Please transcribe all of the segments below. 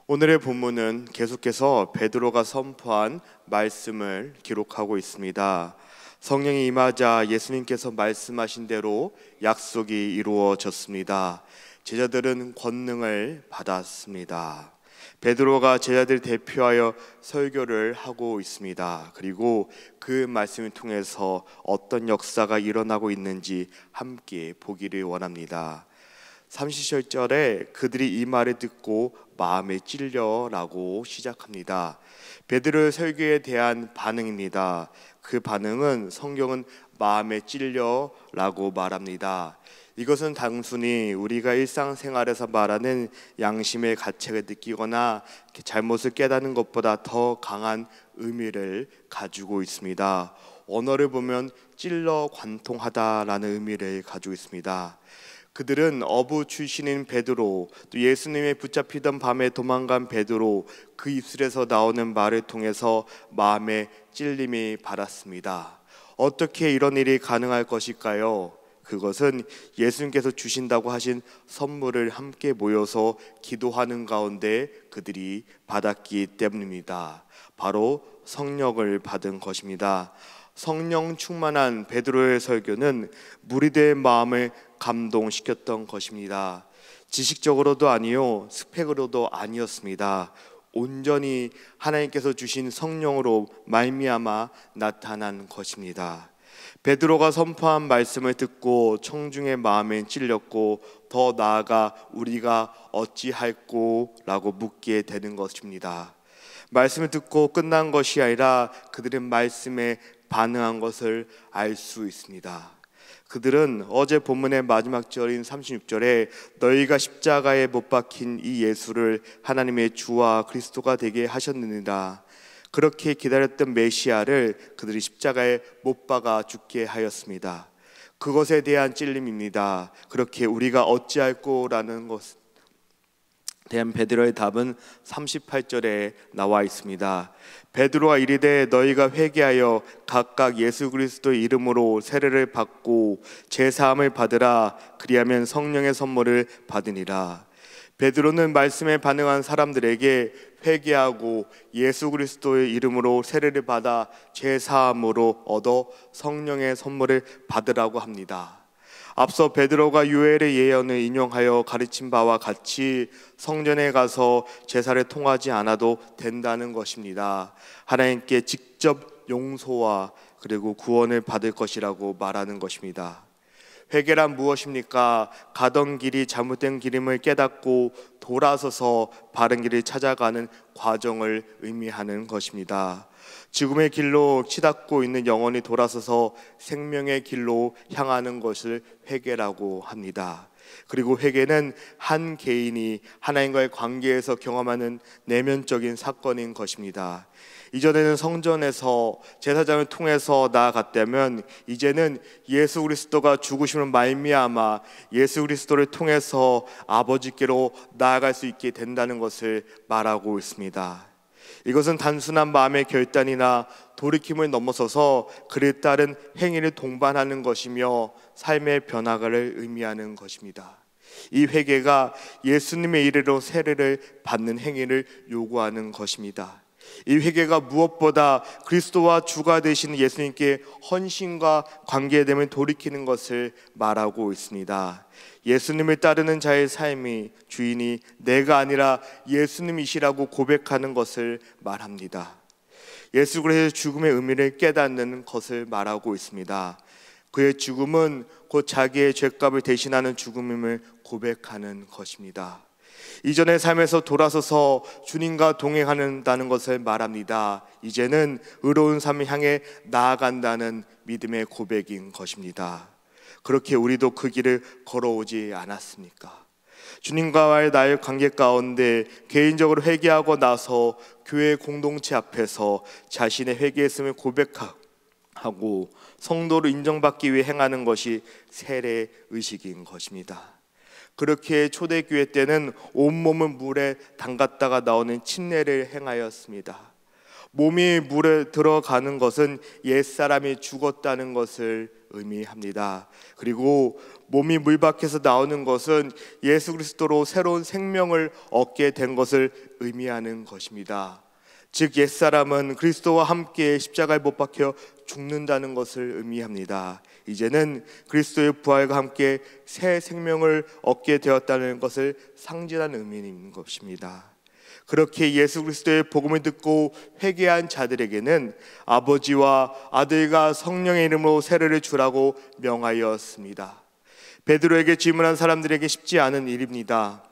오늘의 본문은 계속해서 베드로가 선포한 말씀을 기록하고 있습니다. 성령이 임하자 예수님께서 말씀하신 대로 약속이 이루어졌습니다. 제자들은 권능을 받았습니다. 베드로가 제자들 대표하여 설교를 하고 있습니다. 그리고 그 말씀을 통해서 어떤 역사가 일어나고 있는지 함께 보기를 원합니다. 30절에 그들이 이 말을 듣고 마음에 찔려라고 시작합니다. 베드로의 설교에 대한 반응입니다. 그 반응은 성경은 마음에 찔려라고 말합니다. 이것은 단순히 우리가 일상생활에서 말하는 양심의 가책을 느끼거나 잘못을 깨닫는 것보다 더 강한 의미를 가지고 있습니다. 언어를 보면 찔러 관통하다라는 의미를 가지고 있습니다. 그들은 어부 출신인 베드로, 또 예수님의 붙잡히던 밤에 도망간 베드로, 그 입술에서 나오는 말을 통해서 마음에 찔림이 받았습니다. 어떻게 이런 일이 가능할 것일까요? 그것은 예수님께서 주신다고 하신 선물을 함께 모여서 기도하는 가운데 그들이 받았기 때문입니다. 바로 성령을 받은 것입니다. 성령 충만한 베드로의 설교는 무리들의 마음을 감동시켰던 것입니다. 지식적으로도 아니요, 스펙으로도 아니었습니다. 온전히 하나님께서 주신 성령으로 말미암아 나타난 것입니다. 베드로가 선포한 말씀을 듣고 청중의 마음에 찔렸고, 더 나아가 우리가 어찌할꼬? 라고 묻게 되는 것입니다. 말씀을 듣고 끝난 것이 아니라 그들은 말씀에 반응한 것을 알 수 있습니다. 그들은 어제 본문의 마지막 절인 36절에 너희가 십자가에 못 박힌 이 예수를 하나님의 주와 그리스도가 되게 하셨느니라, 그렇게 기다렸던 메시아를 그들이 십자가에 못 박아 죽게 하였습니다. 그것에 대한 찔림입니다. 그렇게 우리가 어찌할꼬라는 것에 대한 베드로의 답은 38절에 나와 있습니다. 베드로가 이르되 너희가 회개하여 각각 예수 그리스도의 이름으로 세례를 받고 제사함을 받으라, 그리하면 성령의 선물을 받으니라. 베드로는 말씀에 반응한 사람들에게 회개하고 예수 그리스도의 이름으로 세례를 받아 제사함으로 얻어 성령의 선물을 받으라고 합니다. 앞서 베드로가 요엘의 예언을 인용하여 가르친 바와 같이 성전에 가서 제사를 통하지 않아도 된다는 것입니다. 하나님께 직접 용서와 그리고 구원을 받을 것이라고 말하는 것입니다. 회개란 무엇입니까? 가던 길이 잘못된 길임을 깨닫고 돌아서서 바른 길을 찾아가는 과정을 의미하는 것입니다. 죽음의 길로 치닫고 있는 영혼이 돌아서서 생명의 길로 향하는 것을 회개라고 합니다. 그리고 회개는 한 개인이 하나님과의 관계에서 경험하는 내면적인 사건인 것입니다. 이전에는 성전에서 제사장을 통해서 나아갔다면 이제는 예수 그리스도가 죽으심으로 말미암아 예수 그리스도를 통해서 아버지께로 나아갈 수 있게 된다는 것을 말하고 있습니다. 이것은 단순한 마음의 결단이나 돌이킴을 넘어서서 그에 따른 행위를 동반하는 것이며 삶의 변화를 의미하는 것입니다. 이 회개가 예수님의 이름으로 세례를 받는 행위를 요구하는 것입니다. 이 회개가 무엇보다 그리스도와 주가 되시는 예수님께 헌신과 관계됨을 돌이키는 것을 말하고 있습니다. 예수님을 따르는 자의 삶이 주인이 내가 아니라 예수님이시라고 고백하는 것을 말합니다. 예수 그리스도의 죽음의 의미를 깨닫는 것을 말하고 있습니다. 그의 죽음은 곧 자기의 죄값을 대신하는 죽음임을 고백하는 것입니다. 이전의 삶에서 돌아서서 주님과 동행한다는 것을 말합니다. 이제는 의로운 삶을 향해 나아간다는 믿음의 고백인 것입니다. 그렇게 우리도 그 길을 걸어오지 않았습니까? 주님과의 나의 관계 가운데 개인적으로 회개하고 나서 교회 공동체 앞에서 자신의 회개했음을 고백하고 성도로 인정받기 위해 행하는 것이 세례 의식인 것입니다. 그렇게 초대교회 때는 온몸을 물에 담갔다가 나오는 침례를 행하였습니다. 몸이 물에 들어가는 것은 옛사람이 죽었다는 것을 의미합니다. 그리고 몸이 물 밖에서 나오는 것은 예수 그리스도로 새로운 생명을 얻게 된 것을 의미하는 것입니다. 즉 옛사람은 그리스도와 함께 십자가에 못 박혀 죽는다는 것을 의미합니다. 이제는 그리스도의 부활과 함께 새 생명을 얻게 되었다는 것을 상징하는 의미인 것입니다. 그렇게 예수 그리스도의 복음을 듣고 회개한 자들에게는 아버지와 아들과 성령의 이름으로 세례를 주라고 명하였습니다. 베드로에게 질문한 사람들에게 쉽지 않은 일입니다.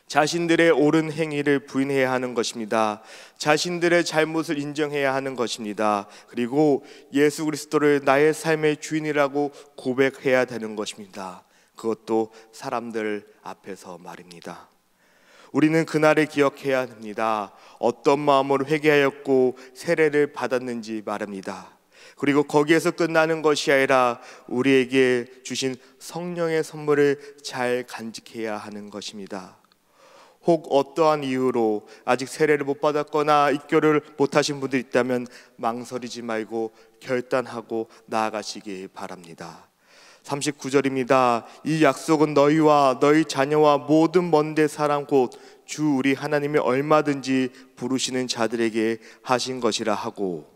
자신들의 옳은 행위를 부인해야 하는 것입니다. 자신들의 잘못을 인정해야 하는 것입니다. 그리고 예수 그리스도를 나의 삶의 주인이라고 고백해야 되는 것입니다. 그것도 사람들 앞에서 말입니다. 우리는 그날을 기억해야 합니다. 어떤 마음으로 회개하였고 세례를 받았는지 말합니다. 그리고 거기에서 끝나는 것이 아니라 우리에게 주신 성령의 선물을 잘 간직해야 하는 것입니다. 혹 어떠한 이유로 아직 세례를 못 받았거나 입교를 못하신 분들이 있다면 망설이지 말고 결단하고 나아가시기 바랍니다. 39절입니다. 이 약속은 너희와 너희 자녀와 모든 먼데 사람 곧 주 우리 하나님이 얼마든지 부르시는 자들에게 하신 것이라 하고,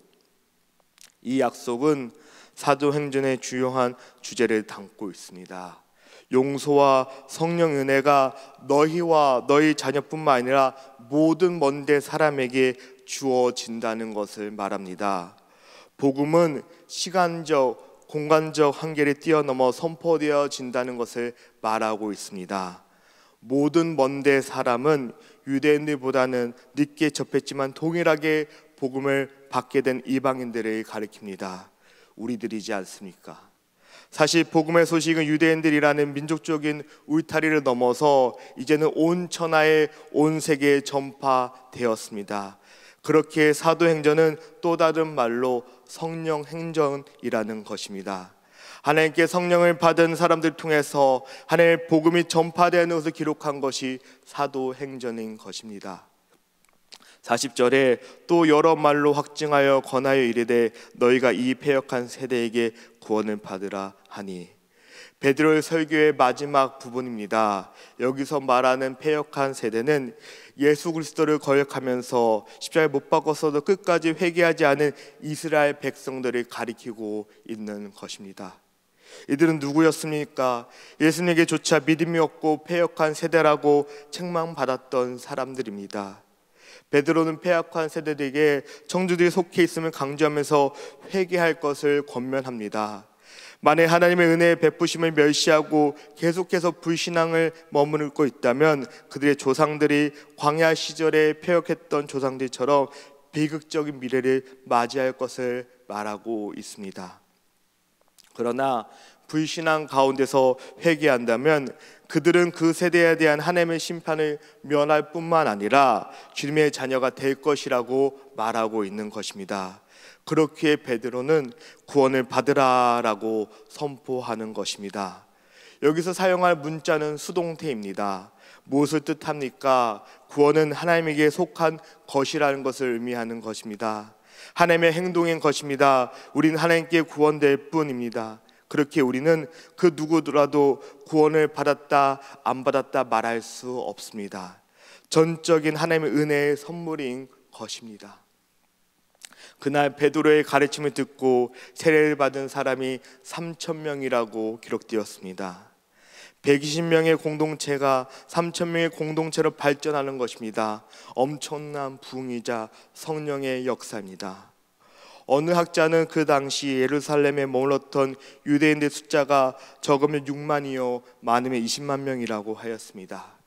이 약속은 사도행전의 주요한 주제를 담고 있습니다. 용서와 성령 은혜가 너희와 너희 자녀뿐만 아니라 모든 먼데 사람에게 주어진다는 것을 말합니다. 복음은 시간적, 공간적 한계를 뛰어넘어 선포되어진다는 것을 말하고 있습니다. 모든 먼데 사람은 유대인들보다는 늦게 접했지만 동일하게 복음을 받게 된 이방인들을 가리킵니다. 우리들이지 않습니까? 사실 복음의 소식은 유대인들이라는 민족적인 울타리를 넘어서 이제는 온 천하에 온 세계에 전파되었습니다. 그렇게 사도행전은 또 다른 말로 성령행전이라는 것입니다. 하나님께 성령을 받은 사람들 통해서 하나님의 복음이 전파되는 것을 기록한 것이 사도행전인 것입니다. 40절에 또 여러 말로 확증하여 권하여 이르되 너희가 이 패역한 세대에게 구원을 받으라 하니, 베드로의 설교의 마지막 부분입니다. 여기서 말하는 패역한 세대는 예수 그리스도를 거역하면서 십자가에 못 박았어도 끝까지 회개하지 않은 이스라엘 백성들을 가리키고 있는 것입니다. 이들은 누구였습니까? 예수님에게조차 믿음이 없고 패역한 세대라고 책망받았던 사람들입니다. 베드로는 패역한 세대들에게 청주들이 속해 있음을 강조하면서 회개할 것을 권면합니다. 만약 하나님의 은혜의 베푸심을 멸시하고 계속해서 불신앙을 머무르고 있다면 그들의 조상들이 광야 시절에 패역했던 조상들처럼 비극적인 미래를 맞이할 것을 말하고 있습니다. 그러나 불신앙 가운데서 회개한다면 그들은 그 세대에 대한 하나님의 심판을 면할 뿐만 아니라 주님의 자녀가 될 것이라고 말하고 있는 것입니다. 그렇기에 베드로는 구원을 받으라라고 선포하는 것입니다. 여기서 사용할 문자는 수동태입니다. 무엇을 뜻합니까? 구원은 하나님에게 속한 것이라는 것을 의미하는 것입니다. 하나님의 행동인 것입니다. 우리는 하나님께 구원될 뿐입니다. 그렇게 우리는 그 누구더라도 구원을 받았다 안 받았다 말할 수 없습니다. 전적인 하나님의 은혜의 선물인 것입니다. 그날 베드로의 가르침을 듣고 세례를 받은 사람이 3,000명이라고 기록되었습니다. 120명의 공동체가 3,000명의 공동체로 발전하는 것입니다. 엄청난 부흥이자 성령의 역사입니다. 어느 학자는 그 당시 예루살렘에 머물렀던 유대인들 숫자가 적으면 6만이요 많으면 20만 명이라고 하였습니다.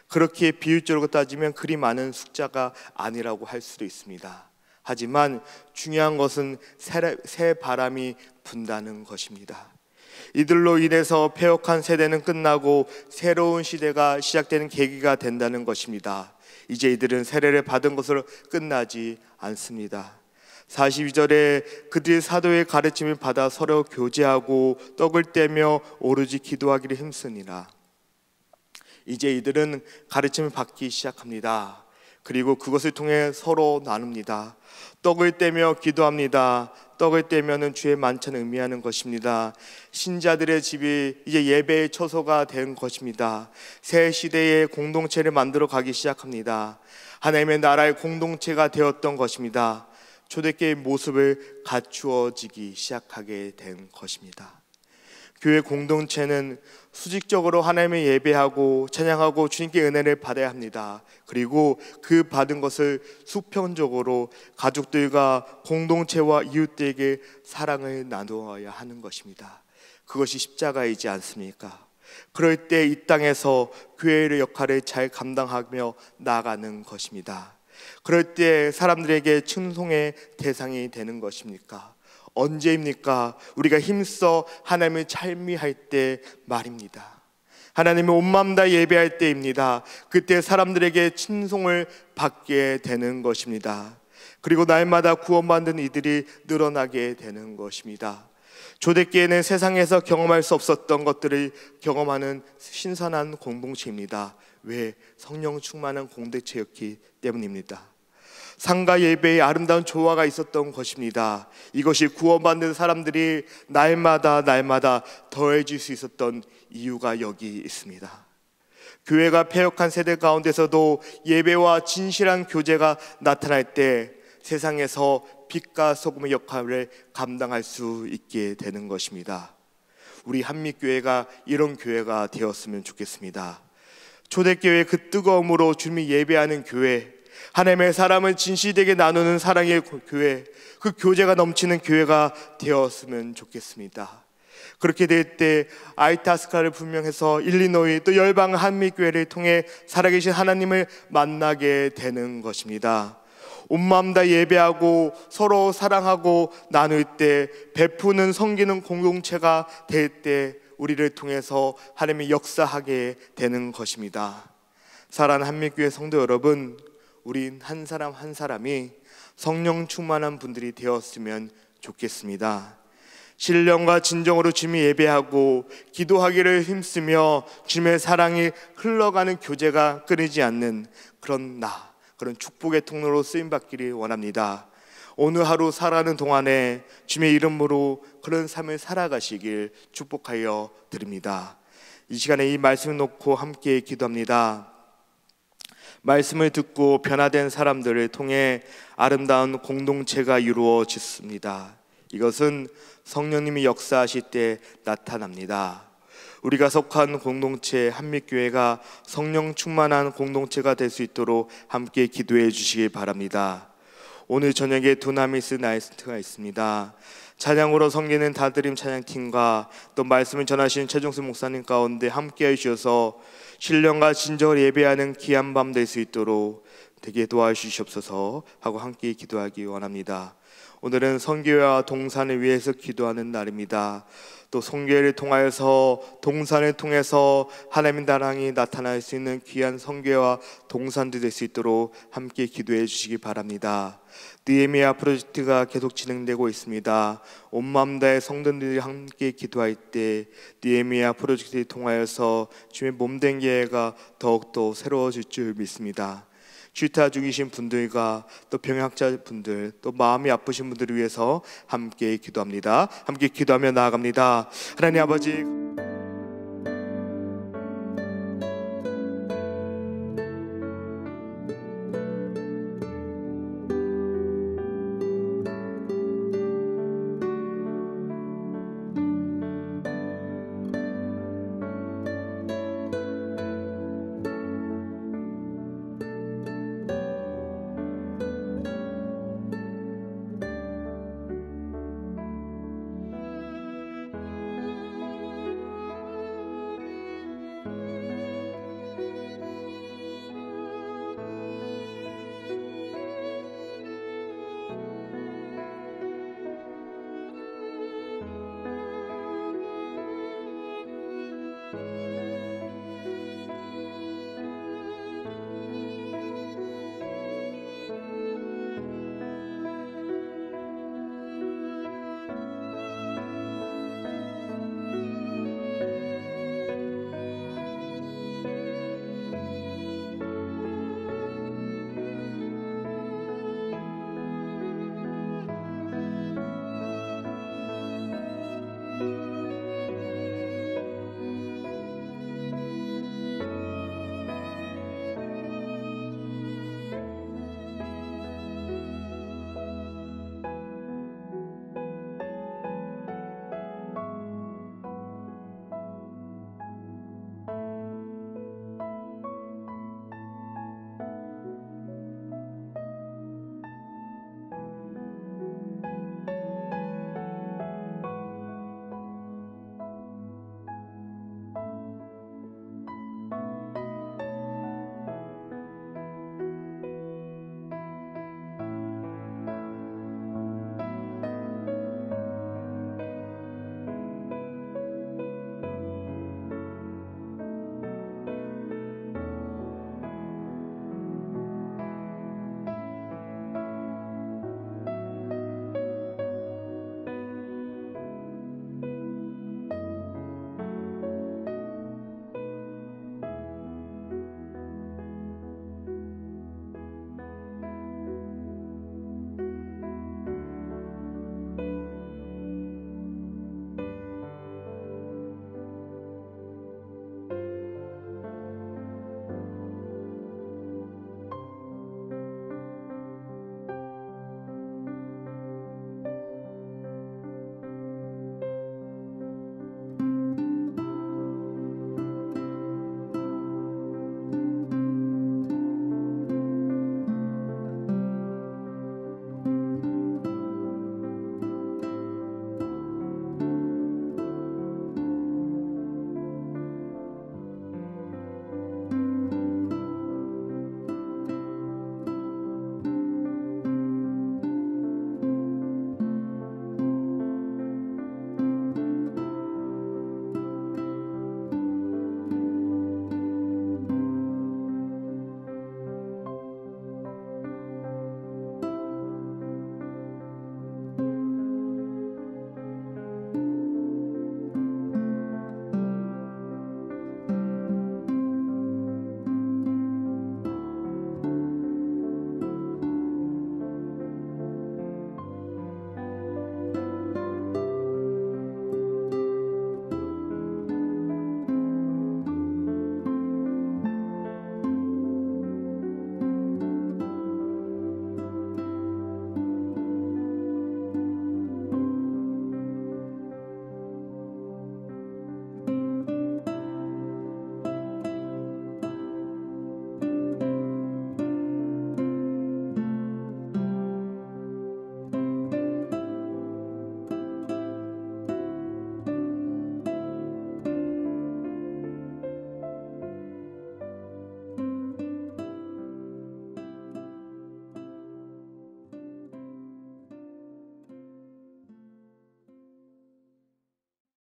그렇게 비율적으로 따지면 그리 많은 숫자가 아니라고 할 수도 있습니다. 하지만 중요한 것은 새 바람이 분다는 것입니다. 이들로 인해서 패역한 세대는 끝나고 새로운 시대가 시작되는 계기가 된다는 것입니다. 이제 이들은 세례를 받은 것으로 끝나지 않습니다. 42절에 그들이 사도의 가르침을 받아 서로 교제하고 떡을 떼며 오로지 기도하기를 힘쓰니라. 이제 이들은 가르침을 받기 시작합니다. 그리고 그것을 통해 서로 나눕니다. 떡을 떼며 기도합니다. 떡을 떼면은 주의 만찬을 의미하는 것입니다. 신자들의 집이 이제 예배의 처소가 된 것입니다. 새 시대의 공동체를 만들어 가기 시작합니다. 하나님의 나라의 공동체가 되었던 것입니다. 초대교회의 모습을 갖추어지기 시작하게 된 것입니다. 교회 공동체는 수직적으로 하나님을 예배하고 찬양하고 주님께 은혜를 받아야 합니다. 그리고 그 받은 것을 수평적으로 가족들과 공동체와 이웃들에게 사랑을 나누어야 하는 것입니다. 그것이 십자가이지 않습니까? 그럴 때 이 땅에서 교회의 역할을 잘 감당하며 나아가는 것입니다. 그럴 때 사람들에게 칭송의 대상이 되는 것입니까? 언제입니까? 우리가 힘써 하나님을 찬미할 때 말입니다. 하나님을 온 마음 다 예배할 때입니다. 그때 사람들에게 칭송을 받게 되는 것입니다. 그리고 날마다 구원받는 이들이 늘어나게 되는 것입니다. 초대교회는 세상에서 경험할 수 없었던 것들을 경험하는 신선한 공동체입니다. 왜? 성령 충만한 공동체였기 때문입니다. 상가 예배에 아름다운 조화가 있었던 것입니다. 이것이 구원받는 사람들이 날마다 더해질 수 있었던 이유가 여기 있습니다. 교회가 패역한 세대 가운데서도 예배와 진실한 교제가 나타날 때 세상에서 빛과 소금의 역할을 감당할 수 있게 되는 것입니다. 우리 한미교회가 이런 교회가 되었으면 좋겠습니다. 초대교회의 그 뜨거움으로 주님이 예배하는 교회, 하나님의 사람을 진실되게 나누는 사랑의 교회, 그 교제가 넘치는 교회가 되었으면 좋겠습니다. 그렇게 될 때 아이타스카를 분명해서 일리노이 또 열방 한미교회를 통해 살아계신 하나님을 만나게 되는 것입니다. 온 마음 다 예배하고 서로 사랑하고 나눌 때 베푸는 섬기는 공동체가 될 때 우리를 통해서 하나님이 역사하게 되는 것입니다. 사랑하는 한미교회 성도 여러분, 우린 한 사람 한 사람이 성령 충만한 분들이 되었으면 좋겠습니다. 신령과 진정으로 주님이 예배하고 기도하기를 힘쓰며 주님의 사랑이 흘러가는 교제가 끊이지 않는 그런 축복의 통로로 쓰임받기를 원합니다. 오늘 하루 살아가는 동안에 주님의 이름으로 그런 삶을 살아가시길 축복하여 드립니다. 이 시간에 이 말씀을 놓고 함께 기도합니다. 말씀을 듣고 변화된 사람들을 통해 아름다운 공동체가 이루어졌습니다. 이것은 성령님이 역사하실 때 나타납니다. 우리가 속한 공동체 한미교회가 성령 충만한 공동체가 될 수 있도록 함께 기도해 주시기 바랍니다. 오늘 저녁에 두나미스 나이트가 있습니다. 찬양으로 섬기는 다드림 찬양팀과 또 말씀을 전하신 최종수 목사님 가운데 함께 해주셔서 신령과 진정을 예배하는 귀한 밤 될 수 있도록 되게 도와주시옵소서 하고 함께 기도하기 원합니다. 오늘은 선교회와 동산을 위해서 기도하는 날입니다. 또 선교회를 통하여서 동산을 통해서 하나님의 나라가 나타날 수 있는 귀한 선교회와 동산도 될 수 있도록 함께 기도해 주시기 바랍니다. 느헤미야 프로젝트가 계속 진행되고 있습니다. 온 마음 다해 성도들이 함께 기도할 때 느헤미야 프로젝트를 통하여서 주님의 몸된 교회가 더욱더 새로워질 줄 믿습니다. 쥐타 중이신 분들과 또 병약자분들 또 마음이 아프신 분들을 위해서 함께 기도합니다. 함께 기도하며 나아갑니다. 하나님 아버지,